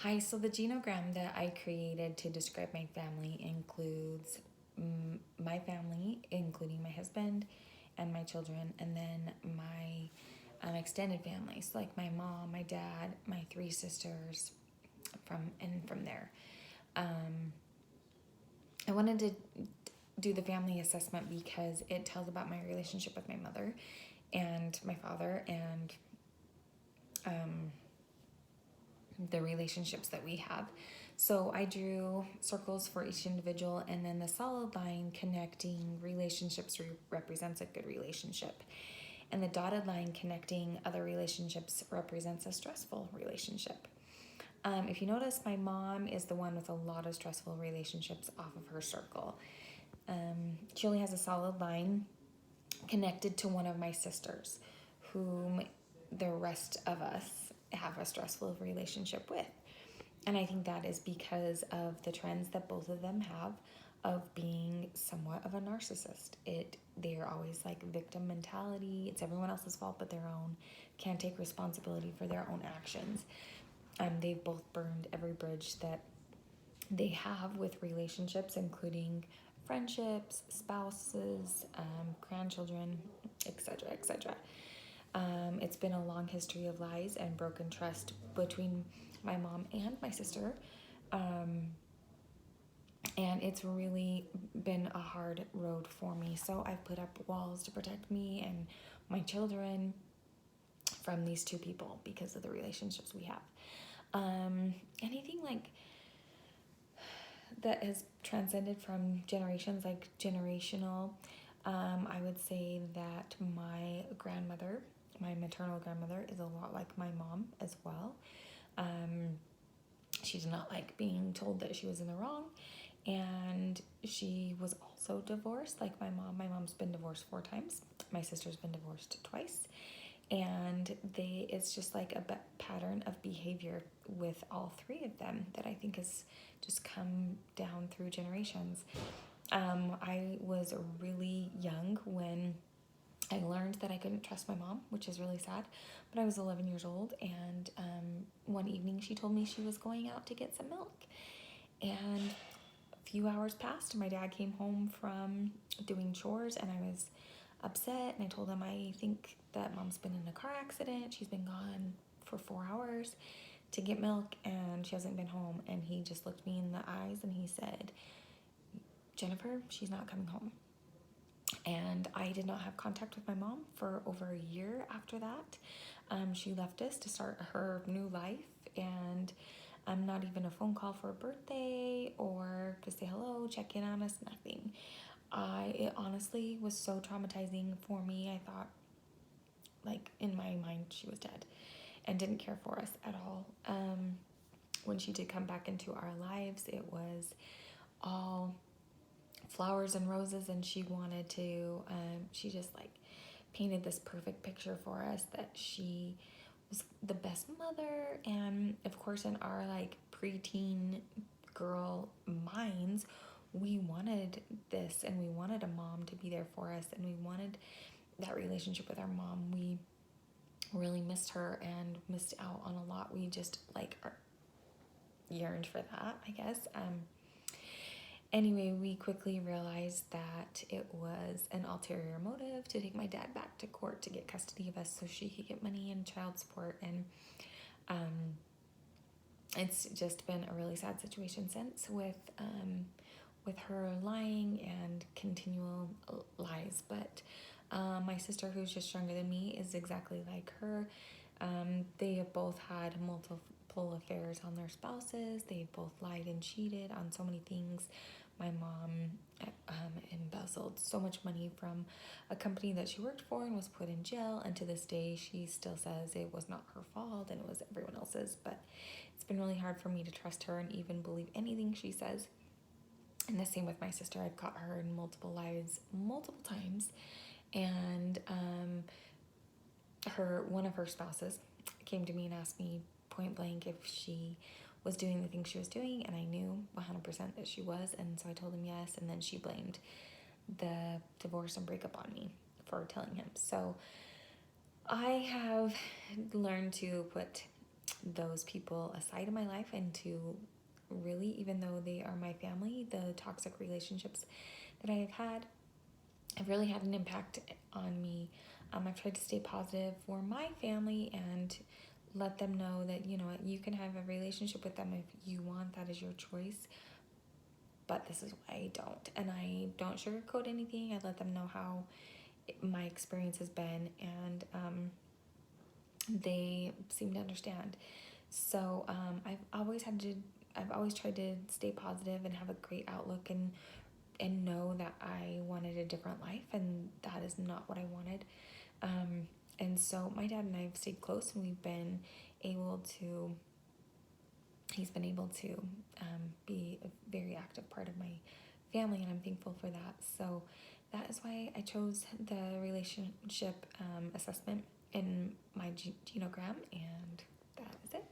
Hi, so the genogram that I created to describe my family includes my family, including my husband and my children, and then my extended family. So, like my mom, my dad, my three sisters, from there. Um, I wanted to do the family assessment because it tells about my relationship with my mother and my father and um, the relationships that we have. So I drew circles for each individual, and then the solid line connecting relationships represents a good relationship. And the dotted line connecting other relationships represents a stressful relationship. If you notice, my mom is the one with a lot of stressful relationships off of her circle. She only has a solid line connected to one of my sisters, whom the rest of us have a stressful relationship with. And I think that is because of the trends that both of them have of being somewhat of a narcissist. They're always like victim mentality. It's everyone else's fault but their own. Can't take responsibility for their own actions. They've both burned every bridge that they have with relationships, including friendships, spouses, grandchildren, etc., etc. It's been a long history of lies and broken trust between my mom and my sister. And it's really been a hard road for me. So I've put up walls to protect me and my children from these two people because of the relationships we have. Anything like that has transcended from generations, like generational, I would say that my grandmother, my maternal grandmother, is a lot like my mom as well. She did not like being told that she was in the wrong, and she was also divorced like my mom. My mom's been divorced 4 times. My sister's been divorced twice. And it's just like a pattern of behavior with all 3 of them that I think has just come down through generations. I was really young when I learned that I couldn't trust my mom, which is really sad. But I was 11 years old, and one evening she told me she was going out to get some milk. And a few hours passed, and my dad came home from doing chores, and I was upset. And I told him, I think that mom's been in a car accident. She's been gone for 4 hours to get milk, and she hasn't been home. And he just looked me in the eyes and he said, Jennifer, she's not coming home. And I did not have contact with my mom for over a year after that. She left us to start her new life, and not even a phone call for a birthday or to say hello, check in on us, nothing. It honestly was so traumatizing for me. I thought, like, in my mind, she was dead and didn't care for us at all. When she did come back into our lives, it was all flowers and roses, and she wanted to, she just like painted this perfect picture for us that she was the best mother. And of course, in our like preteen girl minds, we wanted this, and we wanted a mom to be there for us, and we wanted that relationship with our mom. We really missed her and missed out on a lot. We just like yearned for that, I guess. Anyway, we quickly realized that it was an ulterior motive to take my dad back to court to get custody of us so she could get money and child support. And it's just been a really sad situation since with her lying and continual lies. But my sister, who's just younger than me, is exactly like her. They have both had multiple affairs on their spouses. They've both lied and cheated on so many things. My mom embezzled so much money from a company that she worked for and was put in jail. And to this day, she still says it was not her fault and it was everyone else's. But it's been really hard for me to trust her and even believe anything she says. And the same with my sister. I've caught her in multiple lies multiple times. And one of her spouses came to me and asked me point blank if she was doing the things she was doing, and I knew 100% that she was, and so I told him yes, and then she blamed the divorce and breakup on me for telling him. So I have learned to put those people aside in my life, and to really, even though they are my family, the toxic relationships that I have had have really had an impact on me. I've tried to stay positive for my family and let them know that, you know, you can have a relationship with them if you want, that is your choice. But this is why I don't. And I don't sugarcoat anything. I let them know how my experience has been, and they seem to understand. So I've always tried to stay positive and have a great outlook, and know that I wanted a different life, and that is not what I wanted. And so my dad and I have stayed close, and he's been able to be a very active part of my family, and I'm thankful for that. So that is why I chose the relationship assessment in my genogram, and that is it.